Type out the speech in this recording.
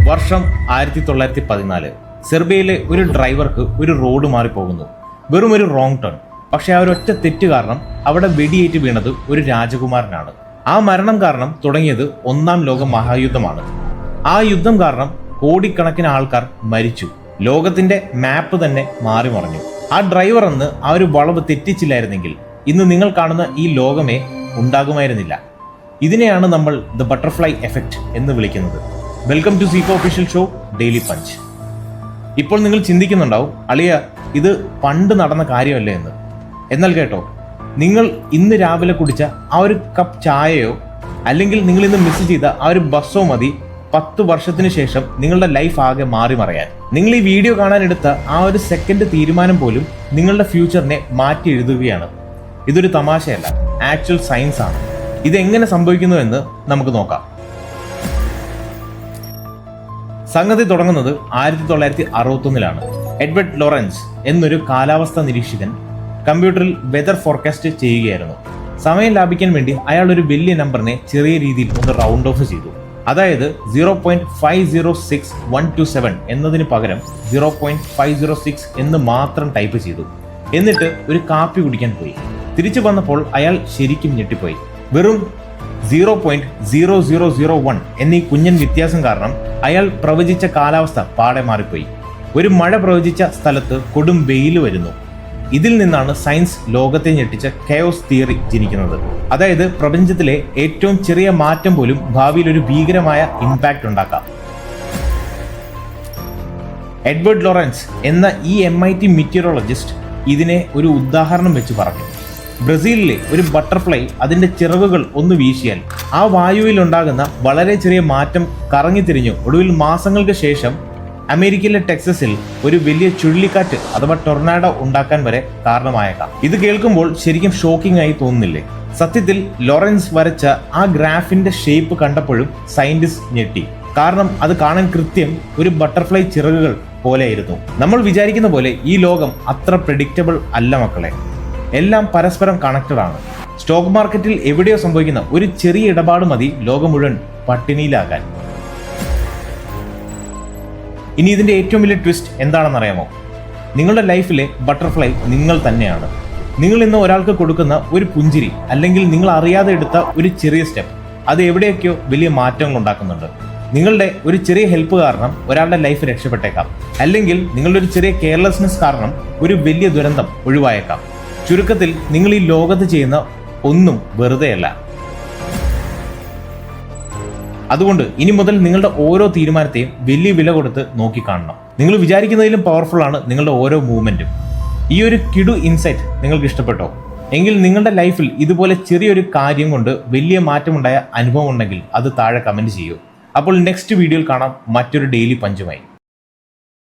വർഷം 1914. സെർബിയയിലെ ഒരു ഡ്രൈവർക്ക് ഒരു റോഡ് മാറിപ്പോകുന്നു. വെറും ഒരു റോങ് ടേൺ. പക്ഷെ ആ ഒരൊറ്റ തെറ്റ് കാരണം അവിടെ വെടിയേറ്റ് വീണത് ഒരു രാജകുമാരനാണ്. ആ മരണം കാരണം തുടങ്ങിയത് 1-ാം ലോക മഹായുദ്ധമാണ്. ആ യുദ്ധം കാരണം കോടിക്കണക്കിന് ആൾക്കാർ മരിച്ചു. ലോകത്തിന്റെ മാപ്പ് തന്നെ മാറി മറിഞ്ഞു. ആ ഡ്രൈവർ അന്ന് ആ ഒരു വളവ് തെറ്റിച്ചില്ലായിരുന്നെങ്കിൽ ഇന്ന് നിങ്ങൾ കാണുന്ന ഈ ലോകമേ ഉണ്ടാകുമായിരുന്നില്ല. ഇതിനെയാണ് നമ്മൾ ദ ബട്ടർഫ്ലൈ എഫക്റ്റ് എന്ന് വിളിക്കുന്നത്. വെൽക്കം ടു സീക്കോ ഒഫീഷ്യൽ ഷോ ഡെയിലി പഞ്ച്. ഇപ്പോൾ നിങ്ങൾ ചിന്തിക്കുന്നുണ്ടാവും, അളിയ ഇത് പണ്ട് നടന്ന കാര്യമല്ലേ എന്ന്. എന്നാൽ കേട്ടോ, നിങ്ങൾ ഇന്ന് രാവിലെ കുടിച്ച ആ ഒരു കപ്പ് ചായയോ അല്ലെങ്കിൽ നിങ്ങൾ ഇന്ന് മിസ് ചെയ്ത ആ ഒരു ബസ്സോ മതി 10 വർഷത്തിന് ശേഷം നിങ്ങളുടെ ലൈഫ് ആകെ മാറി മറിയാൻ. നിങ്ങൾ ഈ വീഡിയോ കാണാൻ എടുത്ത ആ ഒരു സെക്കൻഡ് തീരുമാനം പോലും നിങ്ങളുടെ ഫ്യൂച്ചറിനെ മാറ്റി എഴുതുകയാണ്. ഇതൊരു തമാശയല്ല, ആക്ച്വൽ സയൻസ് ആണ്. ഇതെങ്ങനെ സംഭവിക്കുന്നു എന്ന് നമുക്ക് നോക്കാം. സംഗതി തുടങ്ങുന്നത് 1961-ലാണ്. എഡ്വേർഡ് ലോറൻസ് എന്നൊരു കാലാവസ്ഥാ നിരീക്ഷകൻ കമ്പ്യൂട്ടറിൽ വെതർ ഫോർകാസ്റ്റ് ചെയ്യുകയായിരുന്നു. സമയം ലാഭിക്കാൻ വേണ്ടി അയാൾ ഒരു വലിയ നമ്പറിനെ ചെറിയ രീതിയിൽ ഒന്ന് റൗണ്ട് ഓഫ് ചെയ്തു. അതായത് 0.506127 എന്നതിന് പകരം 0.506 എന്ന് മാത്രം ടൈപ്പ് ചെയ്തു. എന്നിട്ട് ഒരു കാപ്പി കുടിക്കാൻ പോയി. തിരിച്ചു വന്നപ്പോൾ അയാൾ ശരിക്കും ഞെട്ടിപ്പോയി. വെറും 0.0001 എന്നീ കുഞ്ഞൻ വ്യത്യാസം കാരണം അയാൾ പ്രവചിച്ച കാലാവസ്ഥ പാടെ മാറിപ്പോയി. ഒരു മഴ പ്രവചിച്ച സ്ഥലത്ത് കൊടും വെയിൽ വരുന്നു. ഇതിൽ നിന്നാണ് സയൻസ് ലോകത്തെ ഞെട്ടിച്ച കെയോസ് തിയറി ജനിക്കുന്നത്. അതായത് പ്രപഞ്ചത്തിലെ ഏറ്റവും ചെറിയ മാറ്റം പോലും ഭാവിയിൽ ഒരു ഭീകരമായ ഇമ്പാക്റ്റ് ഉണ്ടാക്കാം. എഡ്വേർഡ് ലോറൻസ് എന്ന ഈ MIT മീറ്റിയോറോളജിസ്റ്റ് ഇതിനെ ഒരു ഉദാഹരണം വെച്ച് പറഞ്ഞു. ബ്രസീലിലെ ഒരു ബട്ടർഫ്ലൈ അതിന്റെ ചിറകുകൾ ഒന്ന് വീശിയാൽ ആ വായുവിൽ ഉണ്ടാകുന്ന വളരെ ചെറിയ മാറ്റം കറങ്ങിത്തിരിഞ്ഞു ഒടുവിൽ മാസങ്ങൾക്ക് ശേഷം അമേരിക്കയിലെ ടെക്സസിൽ ഒരു വലിയ ചുഴലിക്കാറ്റ് അഥവാ ടൊർണാഡോ ഉണ്ടാക്കാൻ വരെ കാരണമായേക്കാം. ഇത് കേൾക്കുമ്പോൾ ശരിക്കും ഷോക്കിംഗ് ആയി തോന്നുന്നില്ലേ? സത്യത്തിൽ ലോറൻസ് വരച്ച ആ ഗ്രാഫിന്റെ ഷേപ്പ് കണ്ടപ്പോഴും സയന്റിസ്റ്റ് ഞെട്ടി. കാരണം അത് കാണാൻ കൃത്യം ഒരു ബട്ടർഫ്ലൈ ചിറകുകൾ പോലെയായിരുന്നു. നമ്മൾ വിചാരിക്കുന്ന പോലെ ഈ ലോകം അത്ര പ്രെഡിക്റ്റബിൾ അല്ല മക്കളെ. എല്ലാം പരസ്പരം കണക്റ്റഡ് ആണ്. സ്റ്റോക്ക് മാർക്കറ്റിൽ എവിടെയോ സംഭവിക്കുന്ന ഒരു ചെറിയ ഇടപാട് മതി ലോകം മുഴുവൻ പട്ടിണിയിലാകാൻ. ഇനി ഇതിന്റെ ഏറ്റവും വലിയ ട്വിസ്റ്റ് എന്താണെന്നറിയാമോ? നിങ്ങളുടെ ലൈഫിലെ ബട്ടർഫ്ലൈ നിങ്ങൾ തന്നെയാണ്. നിങ്ങൾ ഇന്ന് ഒരാൾക്ക് കൊടുക്കുന്ന ഒരു പുഞ്ചിരി അല്ലെങ്കിൽ നിങ്ങൾ അറിയാതെ എടുത്ത ഒരു ചെറിയ സ്റ്റെപ്പ് അത് എവിടെയൊക്കെയോ വലിയ മാറ്റങ്ങൾ ഉണ്ടാക്കുന്നുണ്ട്. നിങ്ങളുടെ ഒരു ചെറിയ ഹെൽപ്പ് കാരണം ഒരാളുടെ ലൈഫ് രക്ഷപ്പെട്ടേക്കാം. അല്ലെങ്കിൽ നിങ്ങളുടെ ഒരു ചെറിയ കെയർലെസ്നെസ് കാരണം ഒരു വലിയ ദുരന്തം ഒഴിവായേക്കാം. ചുരുക്കത്തിൽ നിങ്ങൾ ഈ ലോകത്ത് ചെയ്യുന്ന ഒന്നും വെറുതെയല്ല. അതുകൊണ്ട് ഇനി മുതൽ നിങ്ങളുടെ ഓരോ തീരുമാനത്തെയും വലിയ വില കൊടുത്ത് നോക്കിക്കാണണം. നിങ്ങൾ വിചാരിക്കുന്നതിലും പവർഫുൾ ആണ് നിങ്ങളുടെ ഓരോ മൂവ്മെന്റും. ഈ ഒരു കിടു ഇൻസൈറ്റ് നിങ്ങൾക്ക് ഇഷ്ടപ്പെട്ടോ? എങ്കിൽ നിങ്ങളുടെ ലൈഫിൽ ഇതുപോലെ ചെറിയൊരു കാര്യം കൊണ്ട് വലിയ മാറ്റമുണ്ടായ അനുഭവം ഉണ്ടെങ്കിൽ അത് താഴെ കമന്റ് ചെയ്യൂ. അപ്പോൾ നെക്സ്റ്റ് വീഡിയോയിൽ കാണാം മറ്റൊരു ഡെയിലി പഞ്ചുമായി.